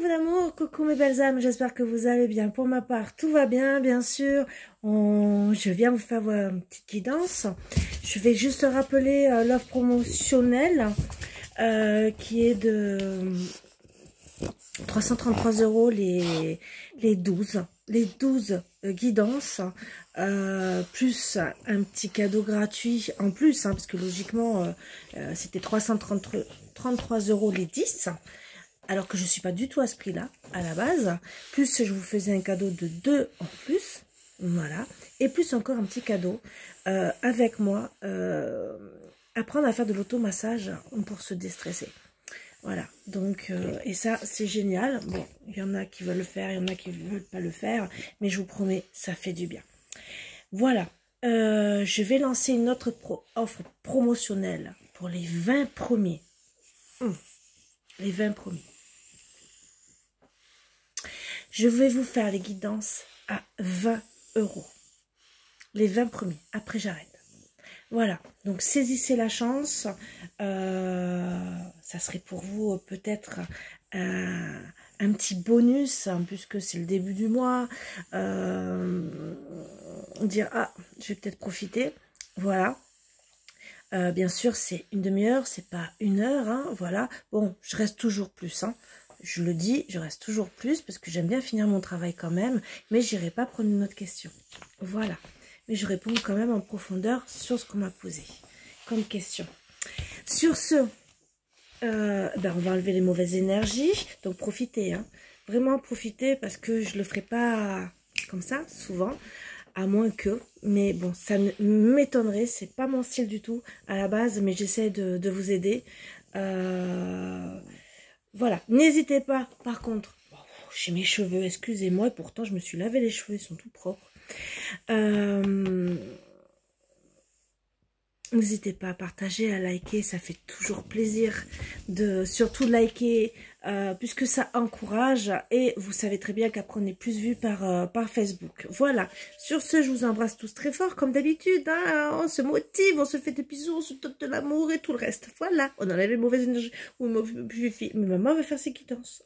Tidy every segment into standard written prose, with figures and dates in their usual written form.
vous d'amour, coucou mes belles âmes, j'espère que vous allez bien. Pour ma part, tout va bien, bien sûr. Je viens vous faire une petite guidance. Je vais juste rappeler l'offre promotionnelle qui est de 333 € les 12 guidances, plus un petit cadeau gratuit en plus, parce que logiquement c'était 333 € les 10, alors que je suis pas du tout à ce prix là à la base, plus je vous faisais un cadeau de 2 en plus, voilà, et plus encore un petit cadeau avec moi, apprendre à faire de l'automassage pour se déstresser. Voilà, donc, et ça, c'est génial. Bon, il y en a qui veulent le faire, il y en a qui ne veulent pas le faire, mais je vous promets, ça fait du bien. Voilà, je vais lancer une autre offre promotionnelle pour les 20 premiers. Les 20 premiers. Je vais vous faire les guidances à 20 €. Les 20 premiers, après j'arrête. Voilà, donc saisissez la chance, ça serait pour vous peut-être un petit bonus, puisque c'est le début du mois, dire « Ah, je vais peut-être profiter », voilà. Bien sûr, c'est une demi-heure, c'est pas 1 heure, voilà. Bon, je reste toujours plus, je le dis, je reste toujours plus, parce que j'aime bien finir mon travail quand même, mais j'irai pas prendre une autre question, voilà. Mais je réponds quand même en profondeur sur ce qu'on m'a posé comme question. Sur ce, on va enlever les mauvaises énergies, donc profitez, vraiment profitez, parce que je le ferai pas comme ça souvent, à moins que, mais bon, ça m'étonnerait, c'est pas mon style du tout à la base, mais j'essaie de vous aider. Voilà, n'hésitez pas, par contre, j'ai mes cheveux, excusez-moi, et pourtant je me suis lavé les cheveux, ils sont tout propres. N'hésitez pas à partager, à liker, ça fait toujours plaisir de surtout liker, puisque ça encourage, et vous savez très bien qu'après on est plus vu par Facebook. Voilà, sur ce, je vous embrasse tous très fort comme d'habitude, on se motive, on se fait des bisous, on se donne de l'amour et tout le reste. Voilà, on enlève les mauvaises énergies. Oui, mais maman va faire ses quittances,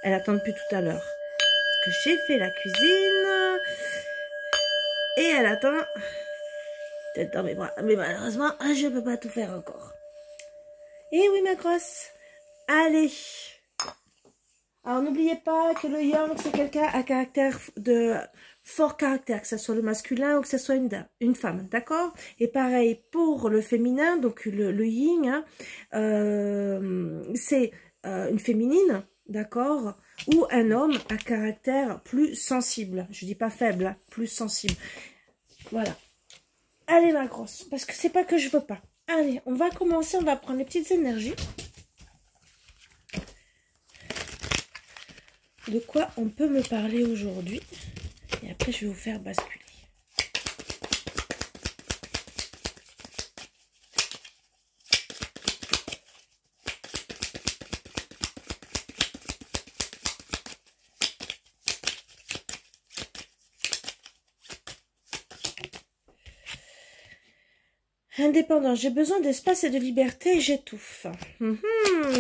elle attend depuis tout à l'heure que j'ai fait la cuisine et elle attend d'être dans mes bras, mais malheureusement je peux pas tout faire encore. Et oui ma grosse, allez. Alors n'oubliez pas que le yang c'est quelqu'un à caractère de fort caractère, que ce soit le masculin ou que ce soit une femme, d'accord? Et pareil pour le féminin, donc le yin, c'est une féminine, d'accord? Ou un homme à caractère plus sensible, je dis pas faible, plus sensible. Voilà. Allez ma grosse, parce que c'est pas que je veux pas. Allez, on va commencer, on va prendre les petites énergies. De quoi on peut me parler aujourd'hui. Et après, je vais vous faire basculer. Indépendant, j'ai besoin d'espace et de liberté, j'étouffe.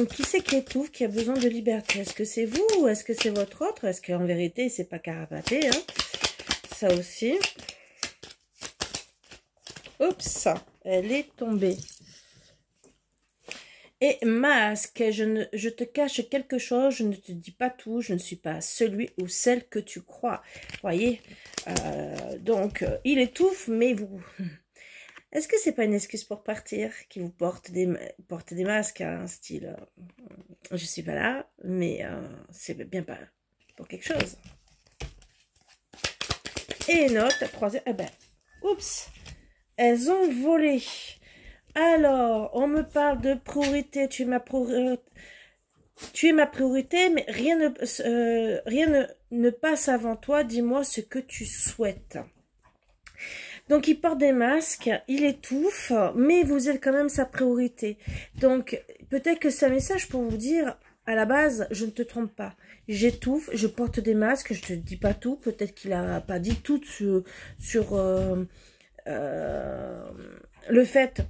Qui c'est qui étouffe, qui a besoin de liberté? Est-ce que c'est vous ou est-ce que c'est votre autre? Est-ce qu'en vérité, c'est pas carapaté, Ça aussi. Oups, elle est tombée. Et masque, je te cache quelque chose, je ne te dis pas tout, je ne suis pas celui ou celle que tu crois. Voyez, donc, il étouffe, mais vous... Est-ce que c'est pas une excuse pour partir qui vous porte des masques, style je suis pas là, mais c'est bien pas pour quelque chose. Et une autre, troisième, oups, elles ont volé. Alors, on me parle de priorité, tu es ma priorité, mais rien ne passe avant toi, dis-moi ce que tu souhaites. Donc, il porte des masques, il étouffe, mais vous êtes quand même sa priorité. Donc, peut-être que c'est un message pour vous dire, à la base, je ne te trompe pas. J'étouffe, je porte des masques, je te dis pas tout. Peut-être qu'il n'a pas dit tout sur le fait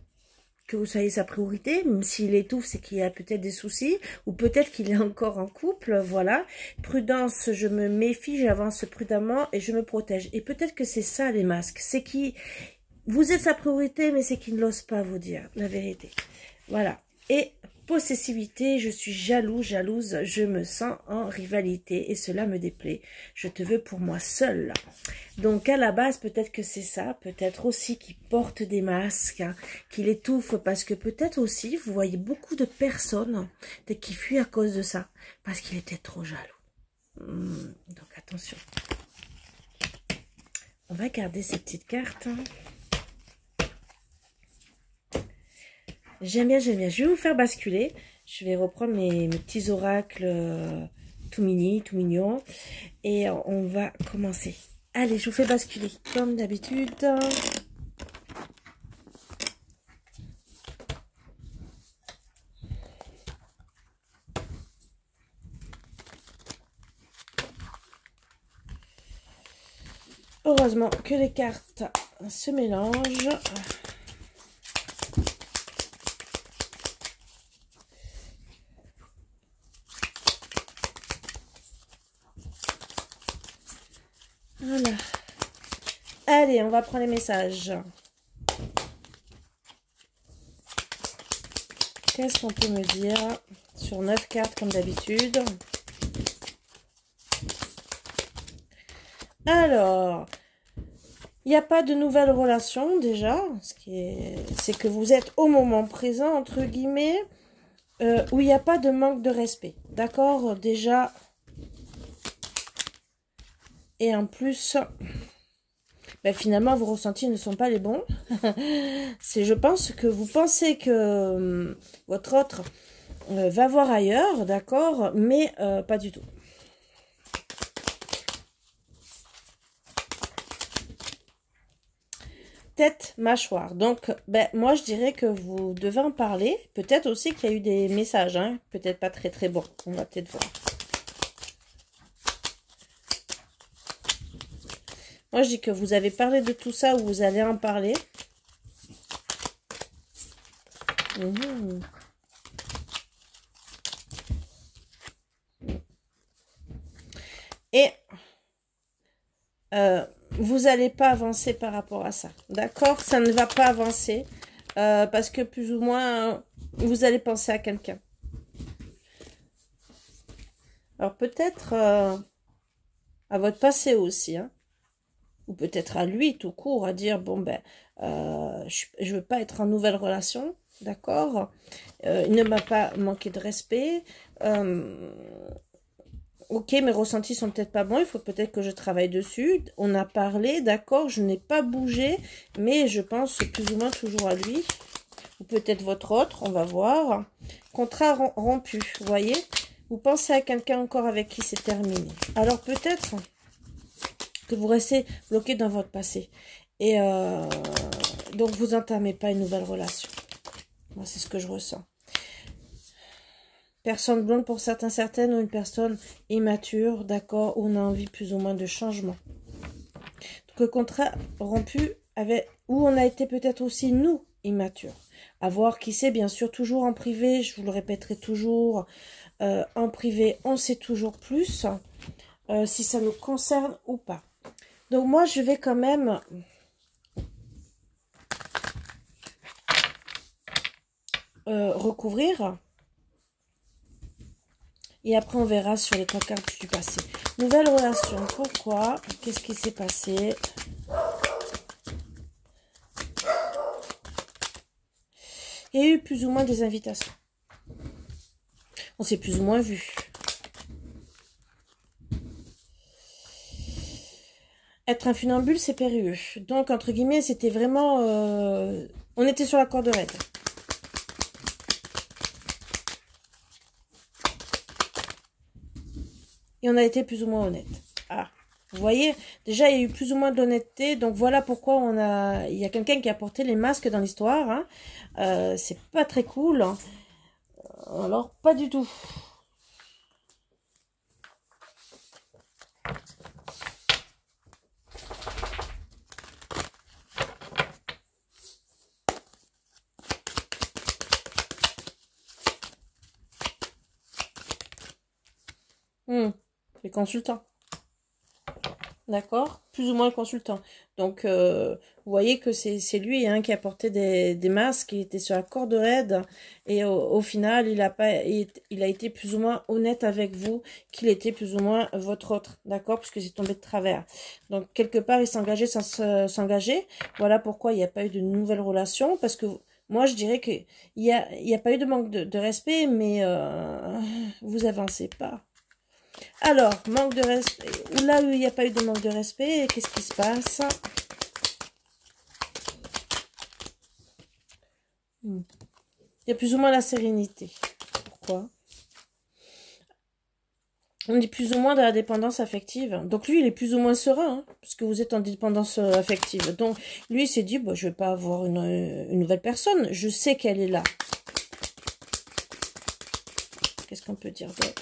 que vous soyez sa priorité. Même s'il étouffe, c'est qu'il y a peut-être des soucis, ou peut-être qu'il est encore en couple, voilà. Prudence, je me méfie, j'avance prudemment et je me protège. Et peut-être que c'est ça les masques, c'est qui vous êtes sa priorité, mais c'est qu'il n'ose pas vous dire la vérité. Voilà. Et possessivité, je suis jalouse, je me sens en rivalité et cela me déplaît. Je te veux pour moi seule. Donc à la base, peut-être que c'est ça, peut-être aussi qu'il porte des masques, hein, qu'il étouffe parce que peut-être aussi, vous voyez beaucoup de personnes qui fuient à cause de ça, parce qu'il était trop jaloux. Donc attention. On va garder ces petites cartes. J'aime bien, j'aime bien. Je vais vous faire basculer. Je vais reprendre mes petits oracles tout mini, tout mignons. Et on va commencer. Allez, je vous fais basculer comme d'habitude. Heureusement que les cartes se mélangent. Voilà. Allez, on va prendre les messages. Qu'est-ce qu'on peut me dire sur 9 cartes comme d'habitude? Alors, il n'y a pas de nouvelle relation déjà. C'est que vous êtes au moment présent, entre guillemets, où il n'y a pas de manque de respect. D'accord? Déjà. Et en plus, ben finalement, vos ressentis ne sont pas les bons. Je pense que vous pensez que votre autre va voir ailleurs, d'accord, mais pas du tout. Tête, mâchoire. Donc, ben, moi, je dirais que vous devez en parler. Peut-être aussi qu'il y a eu des messages, hein, peut-être pas très très bons. On va peut-être voir. Moi, je dis que vous avez parlé de tout ça ou vous allez en parler. Et vous n'allez pas avancer par rapport à ça. D'accord? Ça ne va pas avancer parce que plus ou moins, vous allez penser à quelqu'un. Alors peut-être à votre passé aussi, hein. Ou peut-être à lui tout court, à dire, bon ben, je veux pas être en nouvelle relation, d'accord, il ne m'a pas manqué de respect, ok, mes ressentis sont peut-être pas bons, il faut peut-être que je travaille dessus, on a parlé, d'accord, je n'ai pas bougé, mais je pense plus ou moins toujours à lui, ou peut-être votre autre, on va voir, contrat rompu, vous voyez, vous pensez à quelqu'un encore avec qui c'est terminé, alors peut-être que vous restez bloqué dans votre passé. Et donc, vous n'entamez pas une nouvelle relation. Moi, c'est ce que je ressens. Personne blonde pour certains, certaines, ou une personne immature, d'accord, où on a envie plus ou moins de changement. Donc, le contrat rompu, où on a été peut-être aussi, nous, immatures. À voir qui c'est, bien sûr, toujours en privé, je vous le répéterai toujours, en privé, on sait toujours plus, si ça nous concerne ou pas. Donc moi, je vais quand même recouvrir. Et après, on verra sur les 3 cartes du passé. Nouvelle relation. Pourquoi? Qu'est-ce qui s'est passé? Il y a eu plus ou moins des invitations. On s'est plus ou moins vu. Être un funambule, c'est périlleux. Donc, entre guillemets, c'était vraiment... on était sur la corde raide. Et on a été plus ou moins honnête. Ah, vous voyez, déjà, il y a eu plus ou moins d'honnêteté. Donc, voilà pourquoi il y a quelqu'un qui a porté les masques dans l'histoire. Hein. C'est pas très cool. Hein. Alors, pas du tout. Les consultants. D'accord? Plus ou moins le consultant. Donc, vous voyez que c'est lui hein, qui a porté des masques, il était sur la corde raide, et au final, il a été plus ou moins honnête avec vous, qu'il était plus ou moins votre autre, d'accord? Puisque c'est tombé de travers. Donc, quelque part, il s'engageait sans s'engager. Voilà pourquoi il n'y a pas eu de nouvelles relations, parce que moi, je dirais qu'il y a pas eu de manque de respect, mais vous avancez pas. Alors, manque de respect. Là où il n'y a pas eu de manque de respect, qu'est-ce qui se passe? Il y a plus ou moins la sérénité. Pourquoi? On dit plus ou moins de la dépendance affective. Donc lui, il est plus ou moins serein, hein, parce que vous êtes en dépendance affective. Donc lui, il s'est dit, bah, je vais pas avoir une nouvelle personne. Je sais qu'elle est là. Qu'est-ce qu'on peut dire d'autre?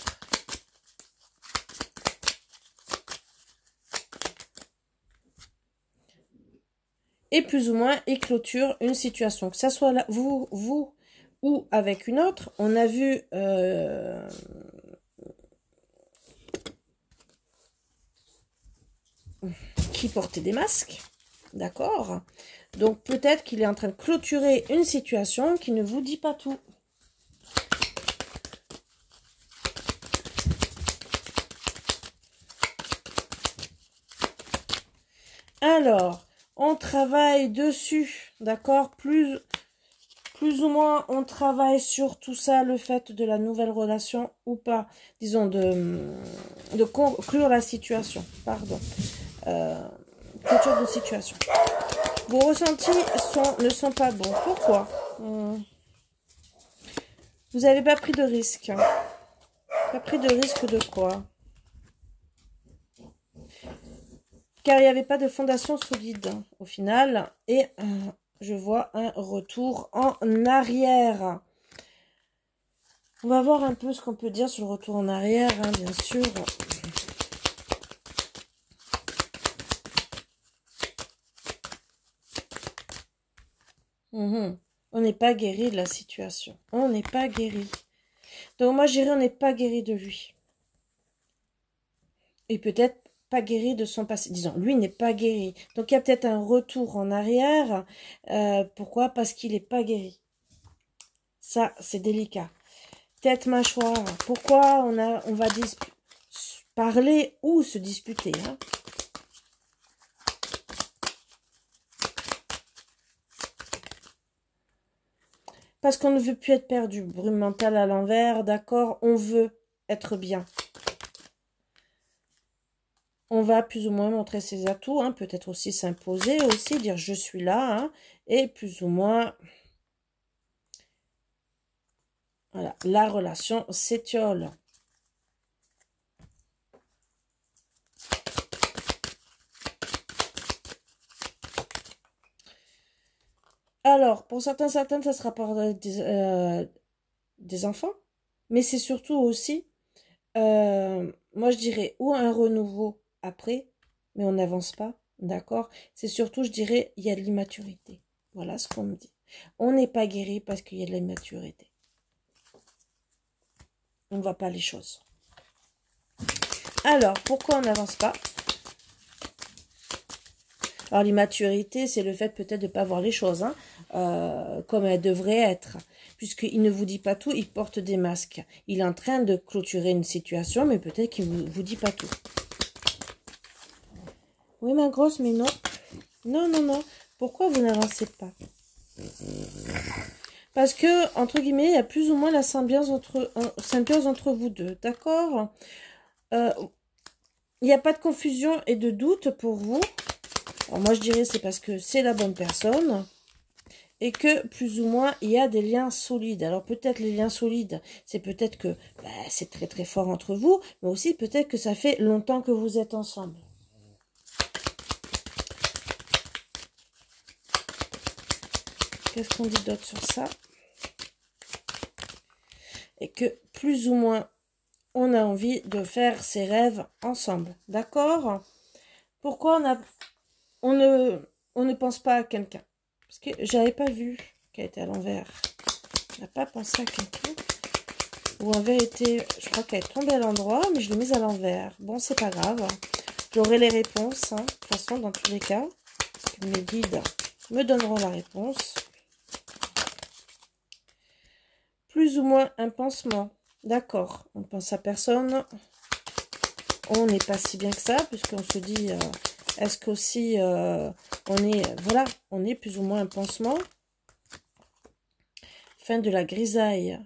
Et plus ou moins, il clôture une situation. Que ça soit là, vous ou avec une autre. On a vu... qui portait des masques. D'accord? Donc peut-être qu'il est en train de clôturer une situation qui ne vous dit pas tout. Alors, on travaille dessus, d'accord? Plus ou moins, on travaille sur tout ça, le fait de la nouvelle relation ou pas. Disons, de conclure la situation, pardon. Clôture de situation. Vos ressentis ne sont pas bons. Pourquoi? Vous n'avez pas pris de risque. Pas pris de risque de quoi? Car il n'y avait pas de fondation solide au final. Et je vois un retour en arrière. On va voir un peu ce qu'on peut dire sur le retour en arrière, hein, bien sûr. On n'est pas guéri de la situation. On n'est pas guéri. Donc moi, je dirais on n'est pas guéri de lui. Et peut-être pas guéri de son passé. Disons, lui n'est pas guéri. Donc il y a peut-être un retour en arrière. Pourquoi? Parce qu'il n'est pas guéri. Ça, c'est délicat. Tête mâchoire. Pourquoi on va parler ou se disputer, hein? Parce qu'on ne veut plus être perdu. Brume mentale à l'envers, d'accord? On veut être bien. On va plus ou moins montrer ses atouts, hein, peut-être aussi s'imposer, aussi dire je suis là, hein, et plus ou moins, voilà, la relation s'étiole. Alors, pour certaines, ça sera par des enfants, mais c'est surtout aussi, moi je dirais, ou un renouveau après, mais on n'avance pas, d'accord? C'est surtout, je dirais, il y a de l'immaturité. Voilà ce qu'on me dit. On n'est pas guéri parce qu'il y a de l'immaturité. On ne voit pas les choses. Alors, pourquoi on n'avance pas? Alors, l'immaturité, c'est le fait peut-être de ne pas voir les choses hein, comme elles devraient être. Puisqu'il ne vous dit pas tout, il porte des masques. Il est en train de clôturer une situation, mais peut-être qu'il ne vous dit pas tout. Oui, ma grosse, mais non. Non, non, non. Pourquoi vous n'avancez pas? Parce que, entre guillemets, il y a plus ou moins la symbiose entre vous deux. D'accord? Il n'y a pas de confusion et de doute pour vous. Alors moi, je dirais c'est parce que c'est la bonne personne et que plus ou moins, il y a des liens solides. Alors peut-être les liens solides, c'est peut-être que c'est très très fort entre vous, mais aussi peut-être que ça fait longtemps que vous êtes ensemble. Qu'est-ce qu'on dit d'autre sur ça? Et que plus ou moins, on a envie de faire ses rêves ensemble. D'accord? Pourquoi on ne pense pas à quelqu'un? Parce que j'avais pas vu qu'elle était à l'envers. On n'a pas pensé à quelqu'un. Ou en vérité, je crois qu'elle est tombée à l'endroit, mais je l'ai mise à l'envers. Bon, c'est pas grave. J'aurai les réponses, hein, de toute façon, dans tous les cas. Mes guides me donneront la réponse. Plus ou moins un pansement. D'accord, on pense à personne. On n'est pas si bien que ça, puisqu'on se dit, est-ce qu'aussi, on est, voilà, on est plus ou moins un pansement. Fin de la grisaille.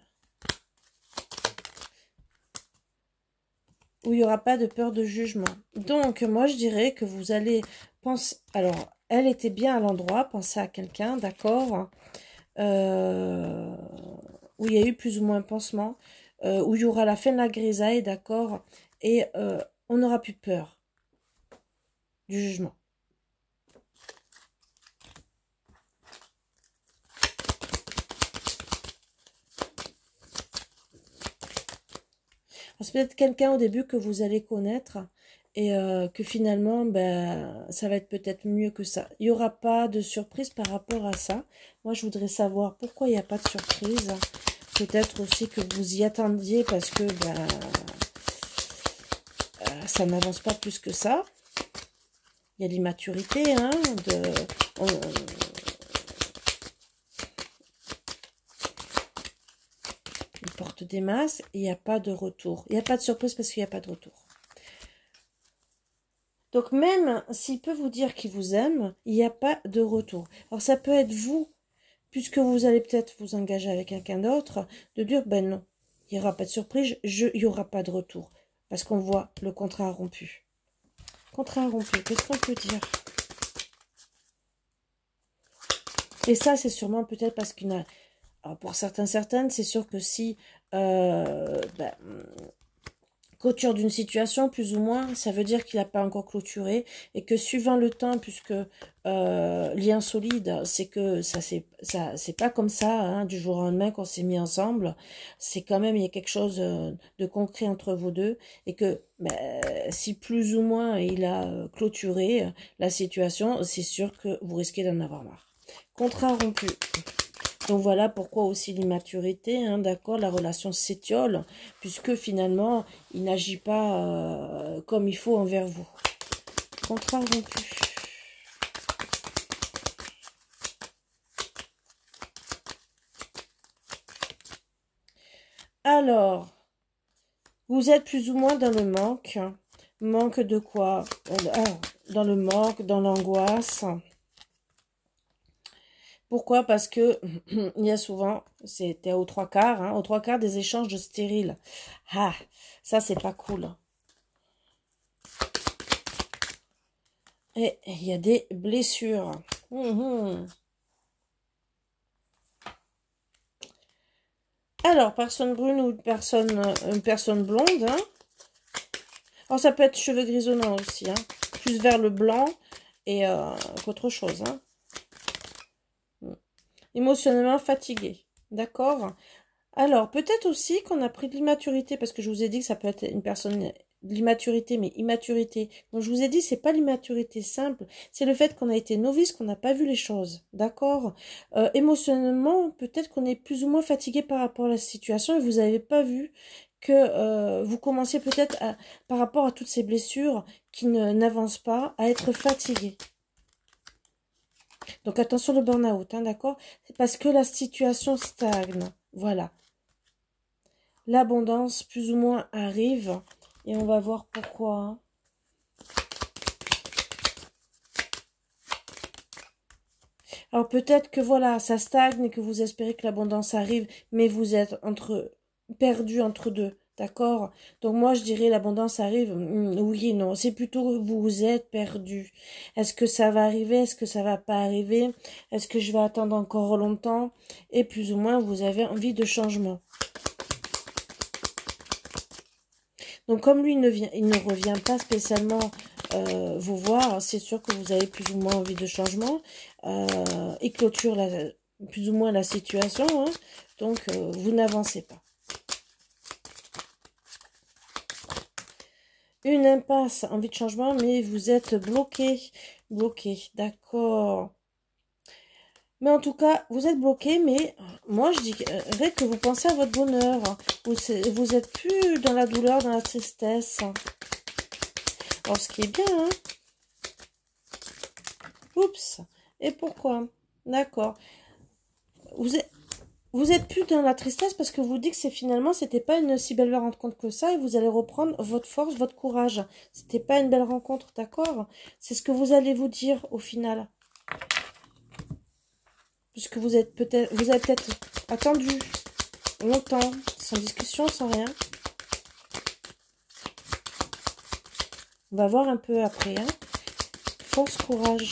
Où il n'y aura pas de peur de jugement. Donc, moi, je dirais que vous allez penser... Alors, elle était bien à l'endroit, pensez à quelqu'un, d'accord, où il y a eu plus ou moins un pansement, où il y aura la fin de la grisaille, d'accord, et on n'aura plus peur du jugement. C'est peut-être quelqu'un au début que vous allez connaître et que finalement, ben, ça va être peut-être mieux que ça. Il n'y aura pas de surprise par rapport à ça. Moi, je voudrais savoir pourquoi il n'y a pas de surprise. Peut-être aussi que vous y attendiez parce que ben, ça n'avance pas plus que ça. Il y a l'immaturité, hein, une porte des masses, et il n'y a pas de retour. Il n'y a pas de surprise parce qu'il n'y a pas de retour. Donc même s'il peut vous dire qu'il vous aime, il n'y a pas de retour. Alors ça peut être vous, puisque vous allez peut-être vous engager avec quelqu'un d'autre, de dire, ben non, il n'y aura pas de surprise, il n'y aura pas de retour. Parce qu'on voit le contrat rompu. Contrat rompu, qu'est-ce qu'on peut dire? Et ça, c'est sûrement peut-être parce qu'il y en a... Alors pour certaines, c'est sûr que si... clôture d'une situation, plus ou moins, ça veut dire qu'il n'a pas encore clôturé et que suivant le temps, puisque lien solide, c'est que c'est pas comme ça, hein, du jour au lendemain qu'on s'est mis ensemble. C'est quand même, il y a quelque chose de concret entre vous deux et que si plus ou moins il a clôturé la situation, c'est sûr que vous risquez d'en avoir marre. Contrat rompu. Donc voilà pourquoi aussi l'immaturité, hein, d'accord, la relation s'étiole, puisque finalement, il n'agit pas comme il faut envers vous. Contrat rompu. Alors, vous êtes plus ou moins dans le manque. Manque de quoi? Dans le manque, dans l'angoisse. Pourquoi? Parce que il y a souvent, c'était aux trois quarts, hein, aux trois quarts des échanges de stériles. Ah, ça c'est pas cool. Et il y a des blessures. Alors, personne brune ou une personne blonde. Hein. Alors, ça peut être cheveux grisonnants aussi. Hein. Plus vers le blanc et qu'autre chose. Hein. Émotionnellement fatigué. D'accord? Alors, peut-être aussi qu'on a pris de l'immaturité, parce que je vous ai dit que ça peut être une personne de l'immaturité, mais immaturité. Donc, je vous ai dit, c'est pas l'immaturité simple, c'est le fait qu'on a été novice, qu'on n'a pas vu les choses. D'accord? Émotionnellement, peut-être qu'on est plus ou moins fatigué par rapport à la situation et vous n'avez pas vu que vous commenciez peut-être, par rapport à toutes ces blessures qui n'avancent pas, à être fatigué. Donc, attention le burn-out, hein, d'accord? C'est parce que la situation stagne. Voilà. L'abondance, plus ou moins, arrive. Et on va voir pourquoi. Hein. Alors, peut-être que, voilà, ça stagne et que vous espérez que l'abondance arrive. Mais vous êtes perdu entre deux. D'accord? Donc, moi, je dirais l'abondance arrive. Oui et non. C'est plutôt vous êtes perdu. Est-ce que ça va arriver? Est-ce que ça va pas arriver? Est-ce que je vais attendre encore longtemps? Et plus ou moins, vous avez envie de changement. Donc, comme lui, il ne revient pas spécialement vous voir, c'est sûr que vous avez plus ou moins envie de changement. Il clôture plus ou moins la situation. Hein, donc, vous n'avancez pas. Une impasse, envie de changement, mais vous êtes bloqué. Bloqué, d'accord. Mais en tout cas, vous êtes bloqué, mais moi, je dirais que vous pensez à votre bonheur. Vous êtes plus dans la douleur, dans la tristesse. Alors, ce qui est bien, hein. Oups. Et pourquoi? D'accord. Vous êtes... Vous êtes plus dans la tristesse parce que vous dites que finalement, c'était pas une si belle rencontre que ça et vous allez reprendre votre force, votre courage. C'était pas une belle rencontre, d'accord? C'est ce que vous allez vous dire au final. Puisque vous avez peut-être attendu longtemps, sans discussion, sans rien. On va voir un peu après, hein. Force, courage.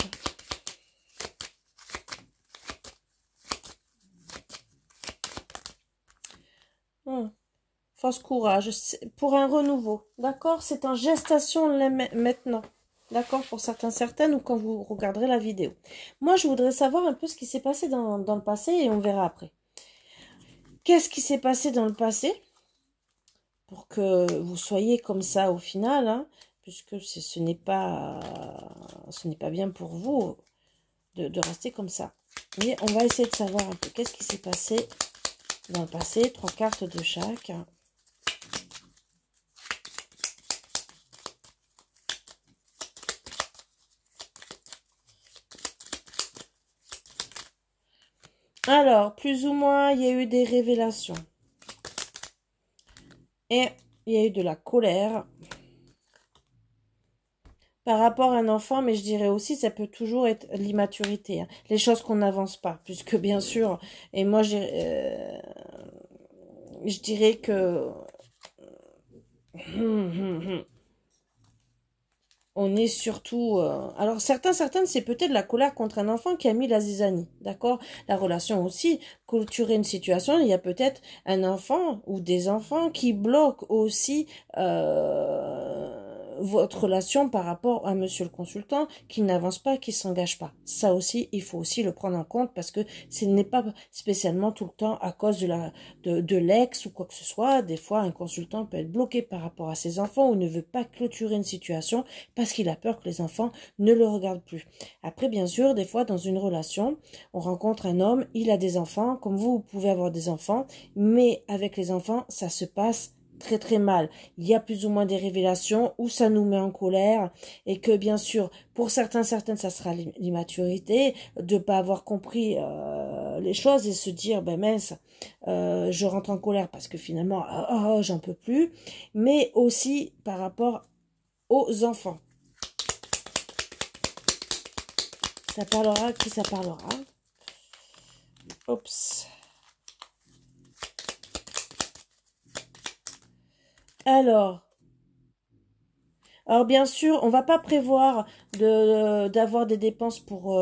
Force, courage, pour un renouveau, d'accord? C'est en gestation maintenant, d'accord? Pour certaines ou quand vous regarderez la vidéo. Moi, je voudrais savoir un peu ce qui s'est passé dans le passé et on verra après. Qu'est-ce qui s'est passé dans le passé pour que vous soyez comme ça au final, hein, puisque ce n'est pas bien pour vous de rester comme ça. Mais on va essayer de savoir un peu qu'est-ce qui s'est passé dans le passé. 3 cartes de chaque. Alors, plus ou moins, il y a eu des révélations. Et il y a eu de la colère par rapport à un enfant, mais je dirais aussi, ça peut toujours être l'immaturité. Hein. Les choses qu'on n'avance pas, puisque bien sûr, et moi, je dirais que... On est surtout... alors, certaines, c'est peut-être la colère contre un enfant qui a mis la zizanie, d'accord? La relation aussi, clôturer une situation, il y a peut-être un enfant ou des enfants qui bloquent aussi votre relation par rapport à monsieur le consultant, qui n'avance pas, qui s'engage pas. Ça aussi, il faut aussi le prendre en compte parce que ce n'est pas spécialement tout le temps à cause de l'ex ou quoi que ce soit. Des fois, un consultant peut être bloqué par rapport à ses enfants ou ne veut pas clôturer une situation parce qu'il a peur que les enfants ne le regardent plus. Après, bien sûr, des fois, dans une relation, on rencontre un homme, il a des enfants, comme vous pouvez avoir des enfants, mais avec les enfants, ça se passe très très mal. Il y a plus ou moins des révélations où ça nous met en colère et que bien sûr, pour certaines, ça sera l'immaturité de pas avoir compris les choses et se dire, ben mince, je rentre en colère parce que finalement, j'en peux plus, mais aussi par rapport aux enfants. Ça parlera, qui ça parlera? Oups. Alors bien sûr, on va pas prévoir d'avoir des dépenses pour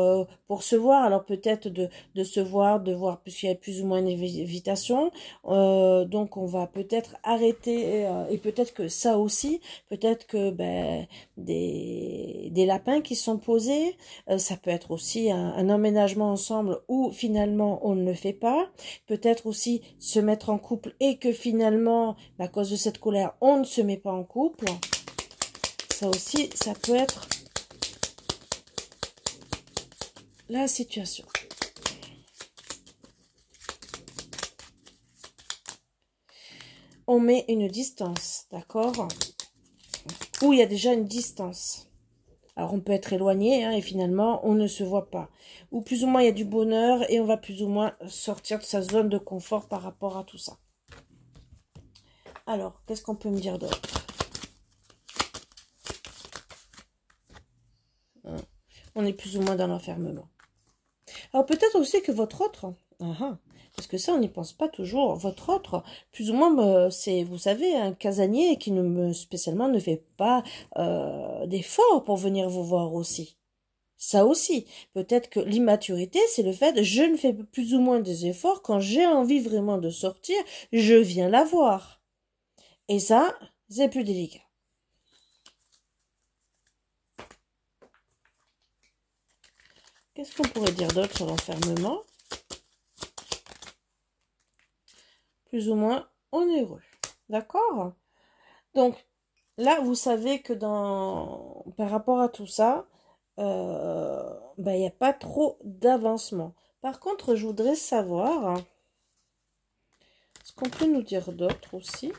se voir. Alors peut-être de se voir, de voir puisqu'il y a plus ou moins une invitation. Donc on va peut-être arrêter et peut-être que ça aussi, peut-être que des lapins qui sont posés, ça peut être aussi un emménagement ensemble où finalement on ne le fait pas. Peut-être aussi se mettre en couple et que finalement, à cause de cette colère, on ne se met pas en couple. Ça aussi, ça peut être la situation. On met une distance, d'accord? Où il y a déjà une distance. Alors, on peut être éloigné, hein, et finalement, on ne se voit pas. Ou plus ou moins, il y a du bonheur et on va plus ou moins sortir de sa zone de confort par rapport à tout ça. Alors, qu'est-ce qu'on peut me dire d'autre? On est plus ou moins dans l'enfermement. Alors peut-être aussi que votre autre, parce que ça on n'y pense pas toujours, votre autre, plus ou moins c'est, vous savez, un casanier qui spécialement ne fait pas d'efforts pour venir vous voir aussi. Ça aussi, peut-être que l'immaturité, c'est le fait, je ne fais plus ou moins des efforts, quand j'ai envie vraiment de sortir, je viens la voir. Et ça, c'est plus délicat. Qu'est-ce qu'on pourrait dire d'autre sur l'enfermement? Plus ou moins, on est heureux. D'accord? Donc, là, vous savez que par rapport à tout ça, il n'y a pas trop d'avancement. Par contre, je voudrais savoir ce qu'on peut nous dire d'autre aussi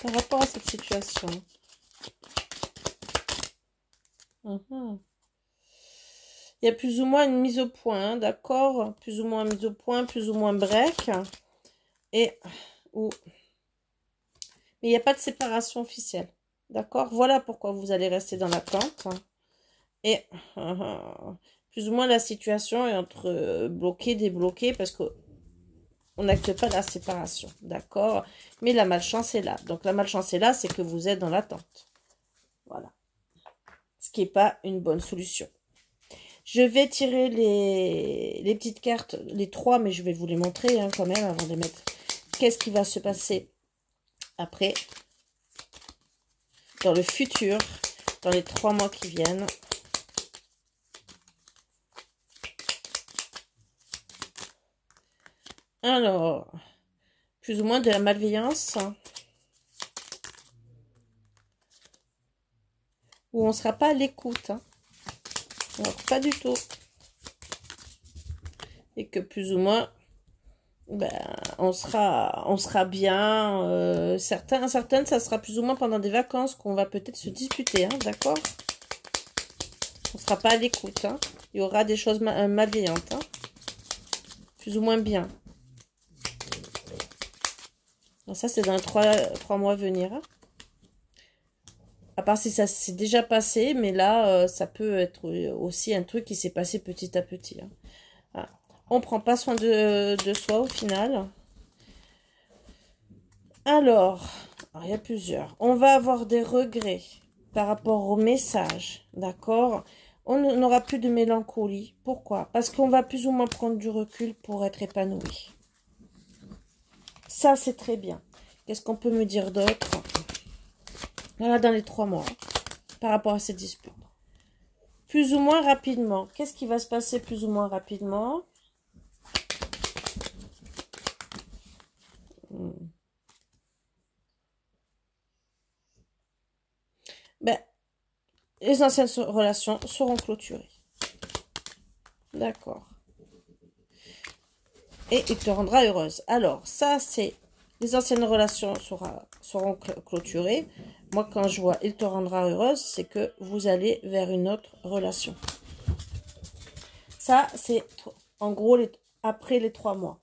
par rapport à cette situation. Il y a plus ou moins une mise au point, hein, d'accord? Plus ou moins mise au point, plus ou moins break. Et mais il n'y a pas de séparation officielle. D'accord? Voilà pourquoi vous allez rester dans l'attente. Et plus ou moins la situation est entre bloqué, débloqué, parce que on n'acte pas la séparation. D'accord? Mais la malchance est là. Donc la malchance est là, c'est que vous êtes dans l'attente. Voilà. Ce qui n'est pas une bonne solution. Je vais tirer les petites cartes, les 3, mais je vais vous les montrer hein, quand même avant de les mettre. Qu'est-ce qui va se passer après, dans le futur, dans les 3 mois qui viennent. Alors, plus ou moins de la malveillance. Où on ne sera pas à l'écoute. Hein. Alors, pas du tout. Et que plus ou moins, ben, on sera bien. Certaines, ça sera plus ou moins pendant des vacances qu'on va peut-être se disputer. Hein, d'accord? On ne sera pas à l'écoute. Hein. Il y aura des choses malveillantes. Hein. Plus ou moins bien. Alors ça, c'est dans les 3 mois à venir. Hein. À part si ça s'est déjà passé, mais là, ça peut être aussi un truc qui s'est passé petit à petit. Hein. Voilà. On ne prend pas soin de soi au final. Alors, il y a plusieurs. On va avoir des regrets par rapport au message, d'accord? On n'aura plus de mélancolie. Pourquoi? Parce qu'on va plus ou moins prendre du recul pour être épanoui. Ça, c'est très bien. Qu'est-ce qu'on peut me dire d'autre? Voilà, dans les 3 mois, par rapport à ces disputes. Plus ou moins rapidement. Qu'est-ce qui va se passer plus ou moins rapidement? Ben, les anciennes relations seront clôturées. D'accord. Et il te rendra heureuse. Alors, ça, c'est... Les anciennes relations seront clôturées. Moi, quand je vois « il te rendra heureuse », c'est que vous allez vers une autre relation. Ça, c'est en gros après les 3 mois.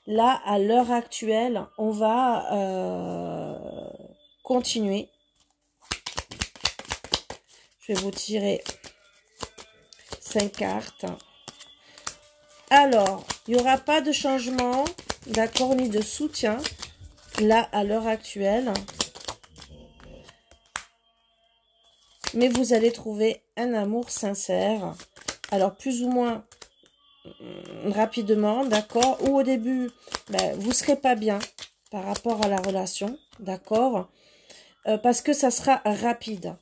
Là, à l'heure actuelle, on va continuer. Je vais vous tirer 5 cartes. Alors, il n'y aura pas de changement, d'accord, ni de soutien. Là, à l'heure actuelle. Mais vous allez trouver un amour sincère. Alors, plus ou moins rapidement, d'accord. Ou au début, ben, vous ne serez pas bien par rapport à la relation, d'accord. Parce que ça sera rapide.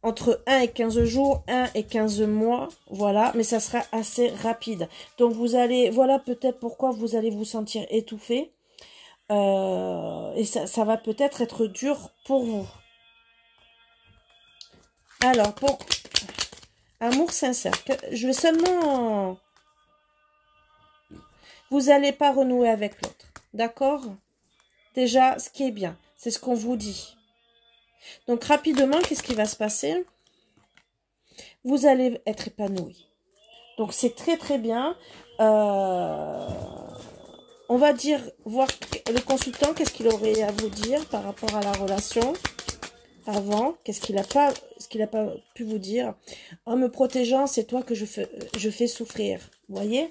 Entre 1 et 15 jours, 1 et 15 mois, voilà, mais ça sera assez rapide. Donc vous allez, voilà peut-être pourquoi vous allez vous sentir étouffé. Et ça va peut-être être dur pour vous. Alors, pour amour sincère, je vais seulement... Vous n'allez pas renouer avec l'autre, d'accord? Déjà, ce qui est bien, c'est ce qu'on vous dit. Donc rapidement, qu'est-ce qui va se passer? Vous allez être épanoui. Donc c'est très très bien. On va voir le consultant, qu'est-ce qu'il aurait à vous dire par rapport à la relation avant. Qu'est-ce qu'il n'a pas pu vous dire? En me protégeant, c'est toi que je fais souffrir. Vous voyez?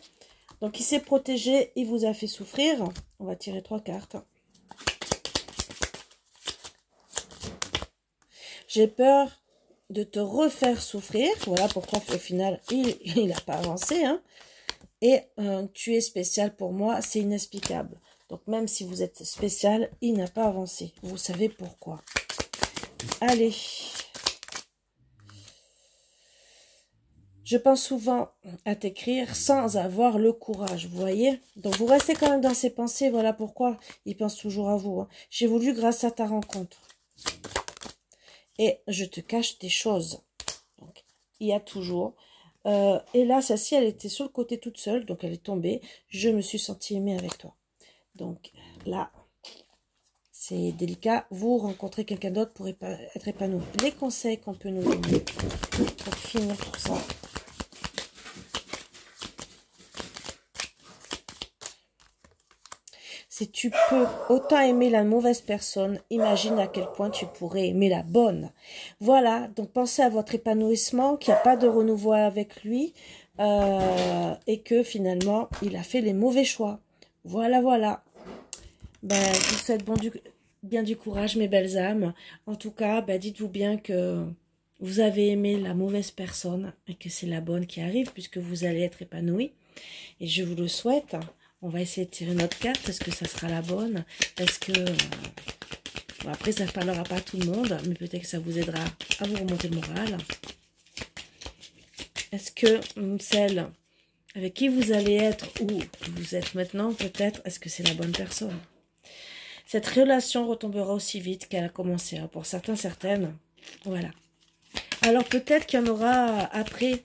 Donc il s'est protégé, il vous a fait souffrir. On va tirer 3 cartes. J'ai peur de te refaire souffrir. Voilà pourquoi au final, il n'a pas avancé. Hein. Et tu es spécial pour moi, c'est inexplicable. Donc même si vous êtes spécial, il n'a pas avancé. Vous savez pourquoi. Allez. Je pense souvent à t'écrire sans avoir le courage, vous voyez. Donc vous restez quand même dans ses pensées, voilà pourquoi il pense toujours à vous. Hein. J'ai voulu grâce à ta rencontre. Et je te cache des choses. Donc, il y a toujours. Et là, celle-ci, elle était sur le côté toute seule, donc elle est tombée. Je me suis sentie aimée avec toi. Donc là, c'est délicat. Vous rencontrez quelqu'un d'autre pour être épanoui. Les conseils qu'on peut nous donner pour finir tout ça. Si tu peux autant aimer la mauvaise personne, imagine à quel point tu pourrais aimer la bonne. Voilà, donc pensez à votre épanouissement, qu'il n'y a pas de renouveau avec lui et que finalement, il a fait les mauvais choix. Voilà, voilà. Ben, je vous souhaite bien du courage, mes belles âmes. En tout cas, ben, dites-vous bien que vous avez aimé la mauvaise personne et que c'est la bonne qui arrive puisque vous allez être épanoui. Et je vous le souhaite. On va essayer de tirer notre carte. Est-ce que ça sera la bonne? Est-ce que... bon, après, ça ne parlera pas à tout le monde, mais peut-être que ça vous aidera à vous remonter le moral. Est-ce que celle avec qui vous allez être ou vous êtes maintenant, peut-être, est-ce que c'est la bonne personne? Cette relation retombera aussi vite qu'elle a commencé. Hein, pour certains, certaines. Voilà. Alors, peut-être qu'il y en aura après.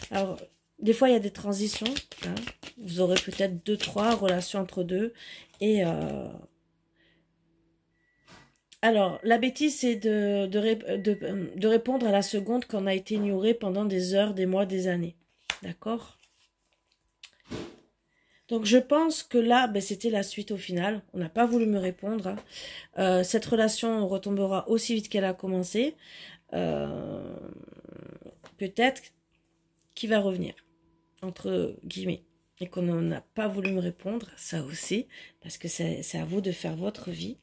Alors, des fois, il y a des transitions. Hein. Vous aurez peut-être 2-3 relations entre deux. Et alors, la bêtise, c'est de répondre à la seconde qu'on a été ignoré pendant des heures, des mois, des années. D'accord? Donc, je pense que là, ben, c'était la suite au final. On n'a pas voulu me répondre. Hein. Cette relation retombera aussi vite qu'elle a commencé. Peut-être qu'il va revenir, entre guillemets. Et qu'on n'a pas voulu me répondre, ça aussi, parce que c'est à vous de faire votre vie.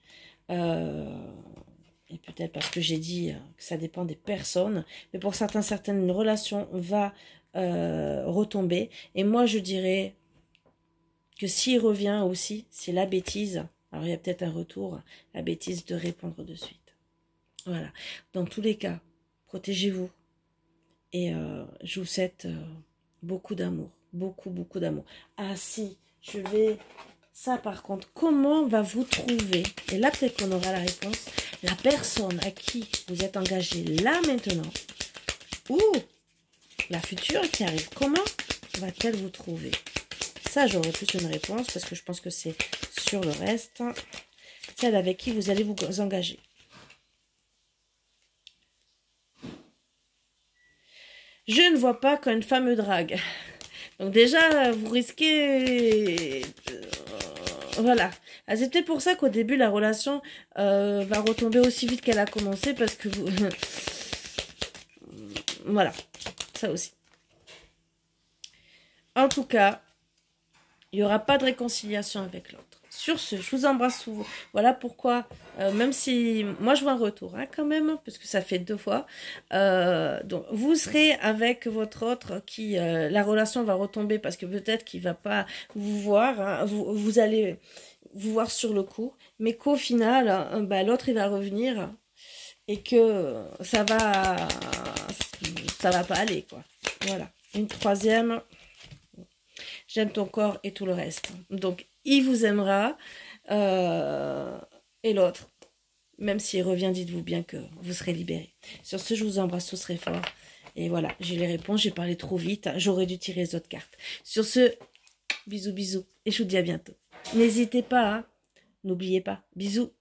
Et peut-être parce que j'ai dit que ça dépend des personnes. Mais pour certaines, une relation va retomber. Et moi, je dirais que s'il revient aussi, c'est la bêtise. Alors, il y a peut-être un retour, la bêtise de répondre de suite. Voilà. Dans tous les cas, protégez-vous. Et je vous souhaite beaucoup d'amour. Beaucoup, beaucoup d'amour. Ah si, je vais... Ça par contre, comment va vous trouver? Et là peut-être qu'on aura la réponse. La personne à qui vous êtes engagé là maintenant. Ou la future qui arrive. Comment va-t-elle vous trouver? Ça j'aurai plus une réponse parce que je pense que c'est sur le reste. Celle avec qui vous allez vous engager. Je ne vois pas qu'une femme me drague. Donc déjà, vous risquez... voilà. Ah, c'est peut-être pour ça qu'au début, la relation va retomber aussi vite qu'elle a commencé. Parce que vous... voilà. Ça aussi. En tout cas, il n'y aura pas de réconciliation avec l'autre. Sur ce, je vous embrasse. Voilà pourquoi, même si... Moi, je vois un retour, hein, quand même, parce que ça fait 2 fois. Donc, vous serez avec votre autre qui... la relation va retomber parce que peut-être qu'il ne va pas vous voir. Hein, vous allez vous voir sur le coup. Mais qu'au final, bah, l'autre, il va revenir et que ça va pas aller, quoi. Voilà. Une troisième... J'aime ton corps et tout le reste. Donc, il vous aimera. Et l'autre, même s'il revient, dites-vous bien que vous serez libérés. Sur ce, je vous embrasse tous très fort. Et voilà, j'ai les réponses. J'ai parlé trop vite. J'aurais dû tirer les autres cartes. Sur ce, bisous, bisous. Et je vous dis à bientôt. N'hésitez pas. Hein. N'oubliez pas. Bisous.